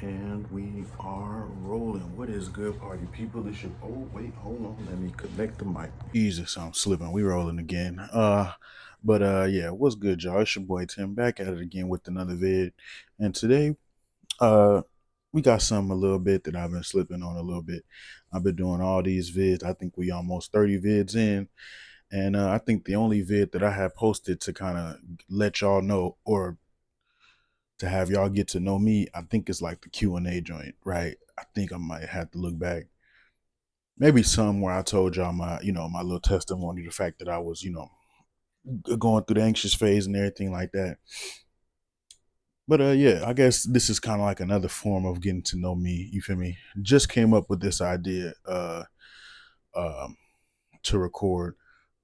And we are rolling. What is good, party people? This should. Oh wait, hold on. Let me connect the mic. Jesus, I'm slipping. We rolling again. Yeah. What's good, y'all? It's your boy Tim back at it again with another vid. And today, uh, we got something a little bit that I've been slipping on a little bit. I've been doing all these vids. I think we almost 30 vids in, and I think the only vid that I have posted to kind of let y'all know or to have y'all get to know me, I think it's like the Q&A joint, right? I think I might have to look back. Maybe some where I told y'all my little testimony, the fact that I was, going through the anxious phase and everything like that. But yeah, I guess this is kind of like another form of getting to know me. You feel me? Just came up with this idea um to record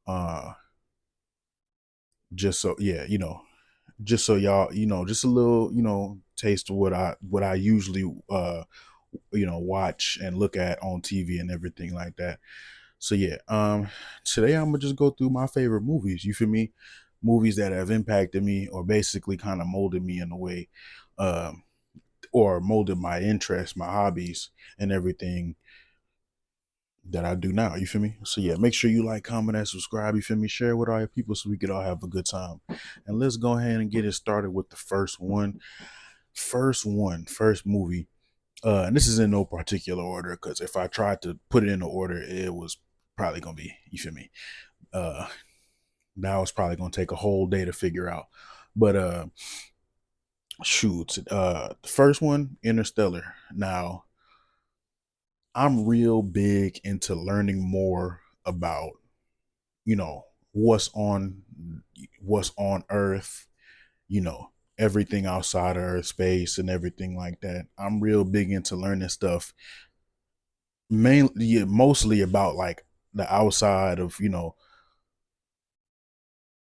uh just so yeah, just so y'all, just a little, taste of what I usually watch and look at on TV and everything like that. So yeah, today I'm gonna just go through my favorite movies. You feel me? Movies that have impacted me or basically kind of molded me in a way, um, or molded my interests, my hobbies, and everything that I do now. You feel me? So yeah, make sure you like, comment, and subscribe. You feel me? Share with all your people so we could all have a good time. And let's go ahead and get it started with the first one. First movie. And this is in no particular order because if I tried to put it in the order, it was probably gonna be, you feel me? Uh that was probably gonna take a whole day to figure out. But shoot, the first one, Interstellar. Now, I'm real big into learning more about, you know, what's on what's on Earth, you know, everything outside of Earth, space and everything like that. I'm real big into learning stuff mainly, yeah, mostly about like the outside of,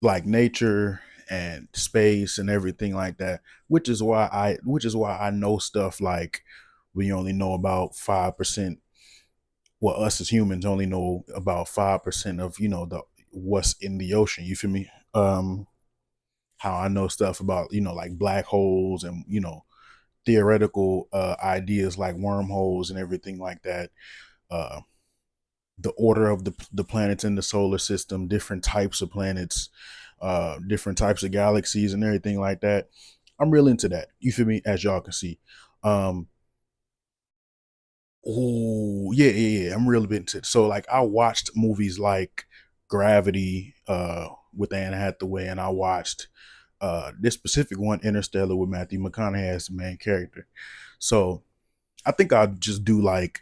like nature and space and everything like that, which is why I know stuff like we only know about 5%. Well, us as humans only know about 5% of, the what's in the ocean. You feel me? How I know stuff about, like black holes and, theoretical ideas like wormholes and everything like that. uh the order of the planets in the solar system, different types of planets, different types of galaxies and everything like that. I'm real into that. You feel me? As y'all can see. Um, oh yeah. I'm real into it. So like I watched movies like Gravity with Anne Hathaway, and I watched this specific one, Interstellar, with Matthew McConaughey as the main character. So I think I'll just do like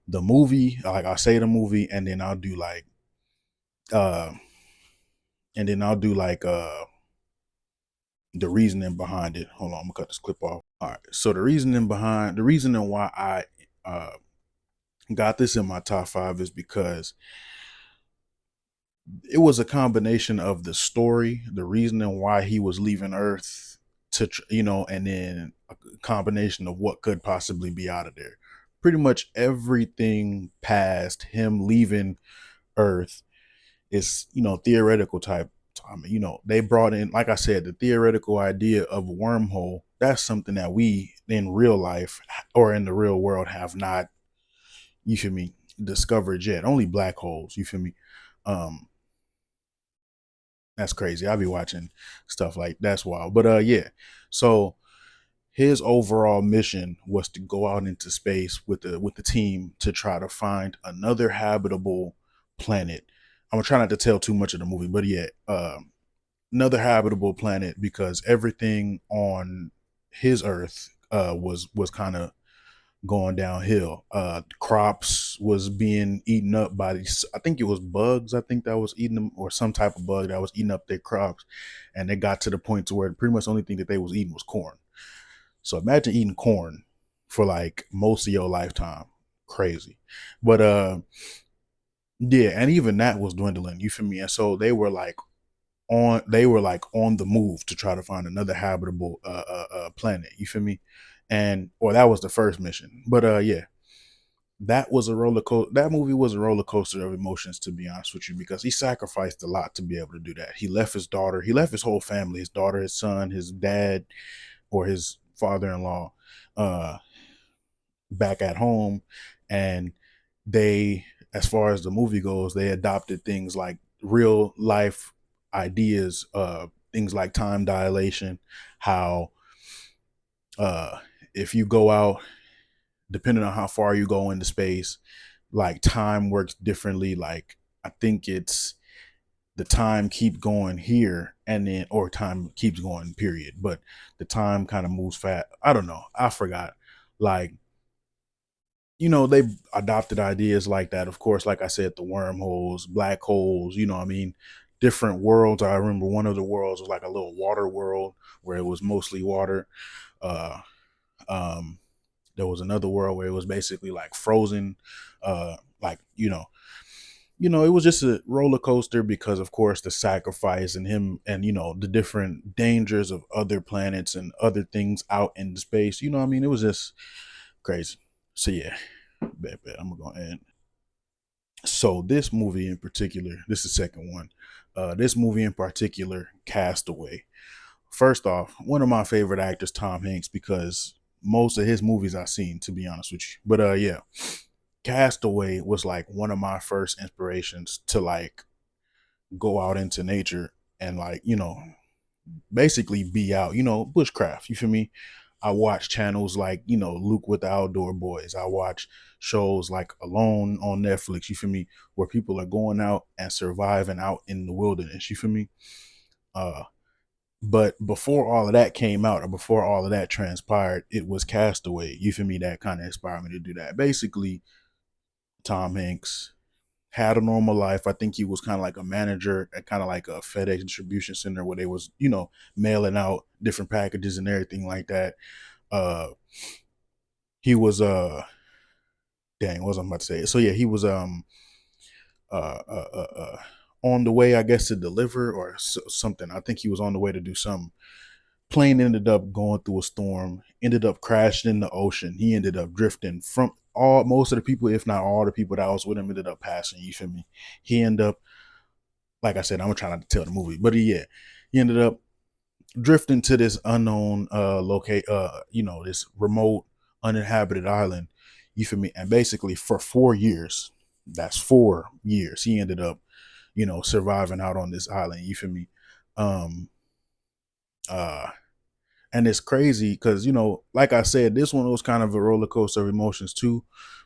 the movie, like I'll say the movie, and then I'll do like uh the reasoning behind it. Hold on, I'm gonna cut this clip off. All right. So the reasoning why I got this in my top five is because it was a combination of the story, the reasoning why he was leaving Earth and then a combination of what could possibly be out of there. Pretty much everything past him leaving Earth is, theoretical type. I mean, they brought in, like I said, the theoretical idea of a wormhole. That's something that we in real life or in the real world have not, you feel me, discovered yet. Only black holes, you feel me? Um, that's crazy. I'll be watching stuff like that's wild. But yeah. So his overall mission was to go out into space with the team to try to find another habitable planet. I'm gonna try not to tell too much of the movie, but yeah, another habitable planet because everything on his Earth was kind of going downhill. Crops was being eaten up by these. I think it was bugs. I think that was eating them, or some type of bug that was eating up their crops, and they got to the point to where pretty much the only thing that they was eating was corn. So imagine eating corn for like most of your lifetime. Crazy. But yeah, and even that was dwindling, you feel me? And so they were like on the move to try to find another habitable planet, you feel me? And or that was the first mission. But yeah, that movie was a roller coaster of emotions, to be honest with you, because he sacrificed a lot to be able to do that. He left his daughter, he left his whole family, his daughter, his son, his dad, or his father-in-law, uh back at home, and they, as far as the movie goes, they adopted things like real life ideas, things like time dilation, how uh if you go out, depending on how far you go into space, like time works differently. Like I think it's the time keep going here, and then, or time keeps going period, but the time kind of moves fast. I don't know, I forgot. Like, they adopted ideas like that, of course, like I said, the wormholes, black holes, what I mean, different worlds. I remember one of the worlds was like a little water world where it was mostly water. uh um there was another world where it was basically like frozen. Like, it was just a roller coaster because, of course, the sacrifice and him, and the different dangers of other planets and other things out in space. What I mean, it was just crazy. So yeah, bet I'm gonna go ahead. So this movie in particular, this is the second one. This movie in particular, Castaway. First off, one of my favorite actors, Tom Hanks, because most of his movies I've seen, to be honest with you. But yeah, Castaway was like one of my first inspirations to like go out into nature and like, basically be out, bushcraft. You feel me? I watch channels like, Luke with the Outdoor Boys. I watch shows like Alone on Netflix, you feel me, where people are going out and surviving out in the wilderness, you feel me? Uh but before all of that came out, or before all of that transpired, it was Castaway. You feel me? That kind of inspired me to do that. Basically, Tom Hanks had a normal life. I think he was kind of like a manager at kind of like a FedEx distribution center where they was, mailing out different packages and everything like that. Uh he was dang, what was I about to say? So yeah, he was uh uh uh, uh on the way, I guess, to deliver or something. I think he was on the way to do something. Plane ended up going through a storm, ended up crashing in the ocean. He ended up drifting from all most of the people, if not all the people that was with him, ended up passing. You feel me? He ended up, like I said, I'm gonna try not to tell the movie, but yeah, he ended up drifting to this unknown locate, this remote uninhabited island. You feel me? And basically for 4 years, that's 4 years, he ended up, surviving out on this island. You feel me? Um, uh, and it's crazy because, like I said, this one was kind of a roller coaster of emotions too,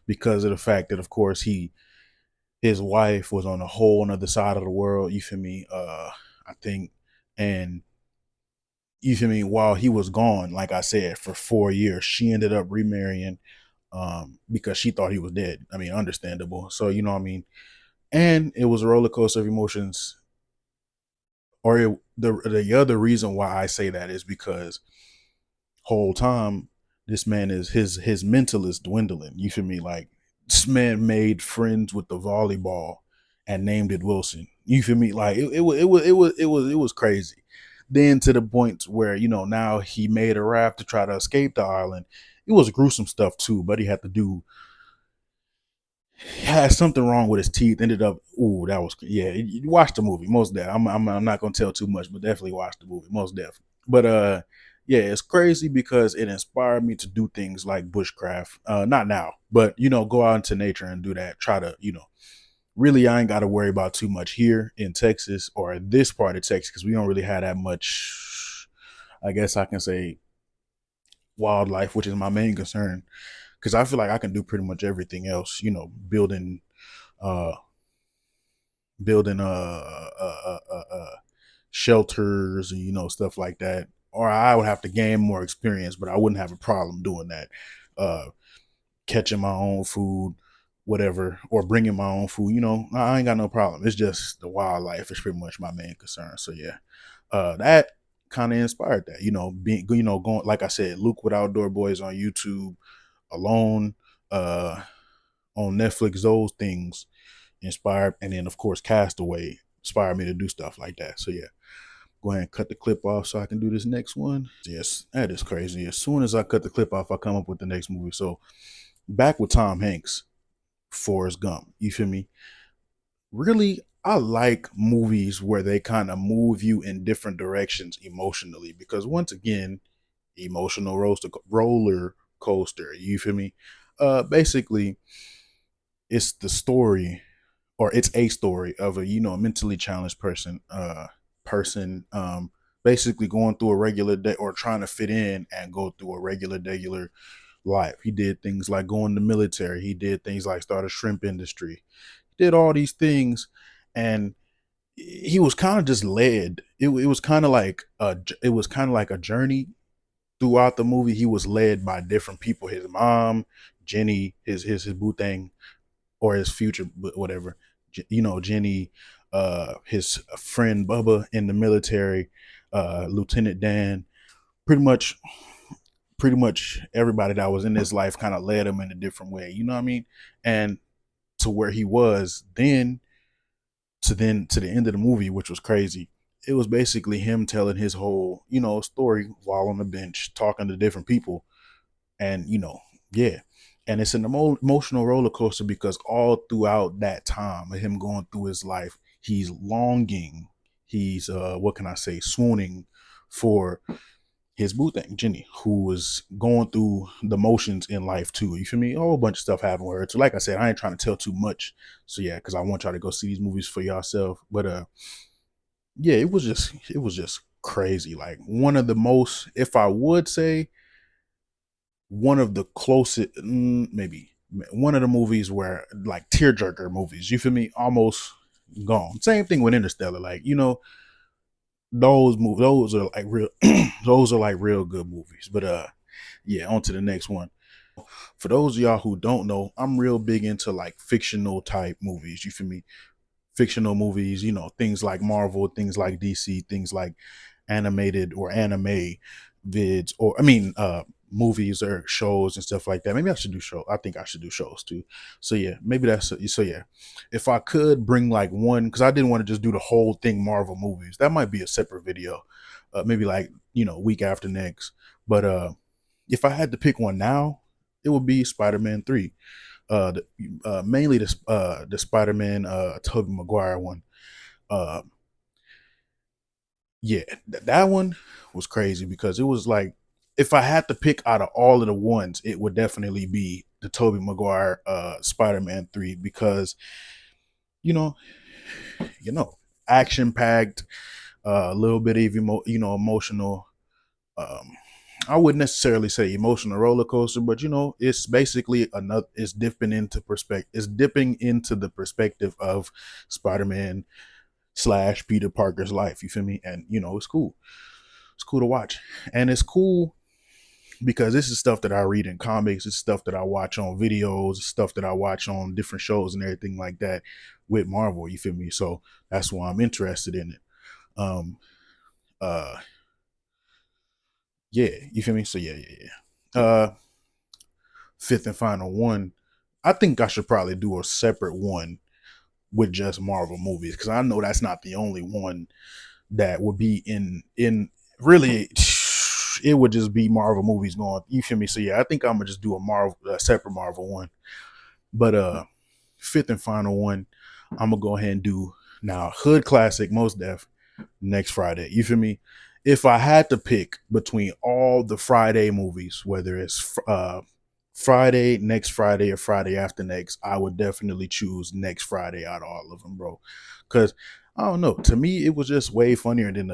because of the fact that, of course, his wife was on a whole another side of the world. You feel me? I think, and you feel me, while he was gone, like I said, for 4 years, she ended up remarrying, because she thought he was dead. I mean, understandable. So, what I mean? And it was a roller coaster of emotions. Or the other reason why I say that is because whole time this man is his mental is dwindling. You feel me? Like, this man made friends with the volleyball and named it Wilson. You feel me? Like, it was crazy. Then to the point where, now he made a raft to try to escape the island. It was gruesome stuff too, but he had to do, had something wrong with his teeth. Ended up, ooh, that was, yeah. You watch the movie, most definitely. I'm not gonna tell too much, but definitely watch the movie, most definitely. But yeah, it's crazy because it inspired me to do things like bushcraft. Not now, but go out into nature and do that. Try to, really, I ain't got to worry about too much here in Texas, or this part of Texas, because we don't really have that much. I guess I can say wildlife, which is my main concern, because I feel like I can do pretty much everything else. Uh building shelters and stuff like that, or I would have to gain more experience, but I wouldn't have a problem doing that. uh Catching my own food, whatever, or bringing my own food, I ain't got no problem. It's just the wildlife is pretty much my main concern. So yeah, that kind of inspired that, being, going, like I said, Luke with Outdoor Boys on YouTube, Alone uh on Netflix, those things inspired, and then of course Castaway inspired me to do stuff like that. So yeah, go ahead and cut the clip off so I can do this next one. Yes, that is crazy. As soon as I cut the clip off, I come up with the next movie. So back with Tom Hanks, Forrest Gump. You feel me? Really, I like movies where they kind of move you in different directions emotionally, because once again, emotional roller coaster. You feel me? Basically, it's the story, or it's a story of a a mentally challenged person, basically going through a regular day or trying to fit in and go through a regular life. He did things like go in the military. He did things like start a shrimp industry. He did all these things, and he was kind of just led. It was kind of like it was kind of like a journey throughout the movie. He was led by different people. His mom, Jenny, his boo thing, or his future, whatever. Jenny, his friend Bubba in the military, Lieutenant Dan. Pretty much, pretty much everybody that was in his life kind of led him in a different way. You know what I mean? And to where he was then to the end of the movie, which was crazy. It was basically him telling his whole, story while on the bench, talking to different people, and yeah. And it's an emotional roller coaster because all throughout that time of him going through his life, he's longing, he's what can I say, swooning for his boo thing, Jenny, who was going through the motions in life too. You feel me? A whole bunch of stuff happened with her. So like I said, I ain't trying to tell too much. So yeah, because I want y'all to go see these movies for yourself. But yeah, it was just crazy. Like one of the most, if I would say, one of the closest, maybe one of the movies where like tearjerker movies. You feel me? Almost gone. Same thing with Interstellar. Like those movies, those are like real, those are like real good movies. But yeah, on to the next one. For those of y'all who don't know, I'm real big into like fictional type movies. You feel me? Fictional movies, things like Marvel, things like DC, things like animated or anime vids, or I mean, movies or shows and stuff like that. Maybe I should do show. I think I should do shows too. So yeah, maybe that's so yeah. If I could bring like one, because I didn't want to just do the whole thing Marvel movies. That might be a separate video, maybe like week after next. But if I had to pick one now, it would be Spider-Man 3. Mainly the Spider-Man Tobey Maguire one. Uh, yeah, that one was crazy because it was like if I had to pick out of all of the ones, it would definitely be the Tobey Maguire Spider-Man 3 because you know you know action packed, a little bit of emotional. Um, I wouldn't necessarily say emotional roller coaster, but it's basically another. It's dipping into perspective. It's dipping into the perspective of Spider-Man slash Peter Parker's life. You feel me? And it's cool. It's cool to watch, and it's cool because this is stuff that I read in comics. It's stuff that I watch on videos. Stuff that I watch on different shows and everything like that with Marvel. You feel me? So that's why I'm interested in it. Um. Uh. Yeah. You feel me? So yeah. Yeah. Yeah. Fifth and final one. I think I should probably do a separate one with just Marvel movies because I know that's not the only one that would be in really. It would just be Marvel movies going. You feel me? So yeah, I think I'm gonna just do a separate Marvel one. But fifth and final one, I'm gonna go ahead and do now. Hood classic, most def, next Friday. You feel me? If I had to pick between all the Friday movies, whether it's Friday, next Friday, or Friday after next, I would definitely choose next Friday out of all of them, bro. Because I don't know. To me, it was just way funnier than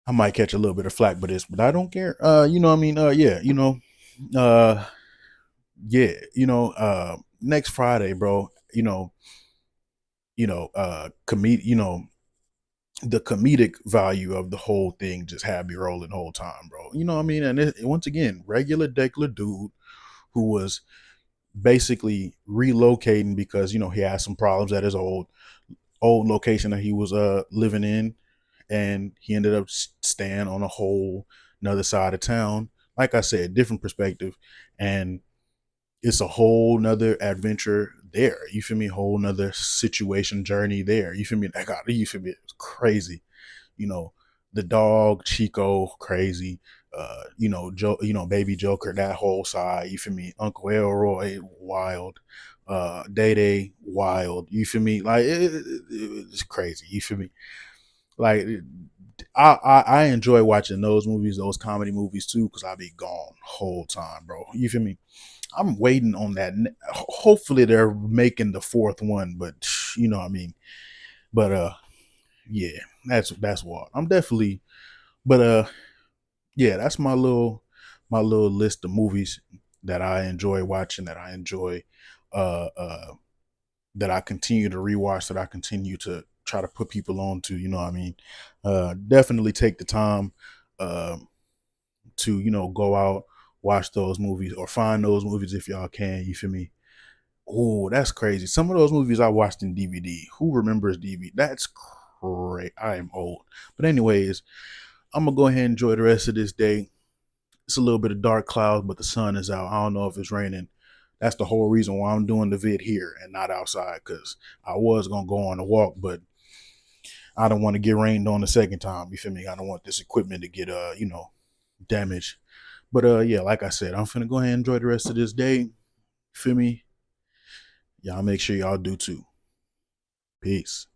I might catch a little bit of flack for this, but I don't care. You know what I mean? Yeah, uh, yeah, next Friday, bro. The comedic value of the whole thing just had me rolling the whole time, bro. You know what I mean? And once again, regular degular dude who was basically relocating because he had some problems at his old location that he was living in, and he ended up staying on a whole another side of town. Like I said, different perspective, and it's a whole nother adventure there. You feel me? Whole nother situation journey there. You feel me? You feel me? It's crazy. You know, the dog Chico, crazy. Baby Joker, that whole side. You feel me? Uncle Elroy, wild. Day Day, wild. You feel me? Like it's crazy. You feel me? Like I enjoy watching those movies, those comedy movies too, because I be gone whole time, bro. You feel me? I'm waiting on that. Hopefully they're making the fourth one, but you know what I mean. But yeah, that's what I'm definitely. But yeah, that's my little list of movies that I enjoy watching, that I enjoy, uh, uh, that I continue to rewatch, that I continue to try to put people on to. You know what I mean? Definitely take the time. Um, to go out, watch those movies or find those movies if y'all can. You feel me? Oh, that's crazy. Some of those movies I watched in DVD. Who remembers DVD? That's great. I am old. But anyways, I'm gonna go ahead and enjoy the rest of this day. It's a little bit of dark clouds, but the sun is out. I don't know if it's raining. That's the whole reason why I'm doing the vid here and not outside, because I was gonna go on a walk, but I don't want to get rained on the second time. You feel me? I don't want this equipment to get damaged. But yeah, like I said, I'm finna go ahead and enjoy the rest of this day. Feel me? Y'all make sure y'all do too. Peace.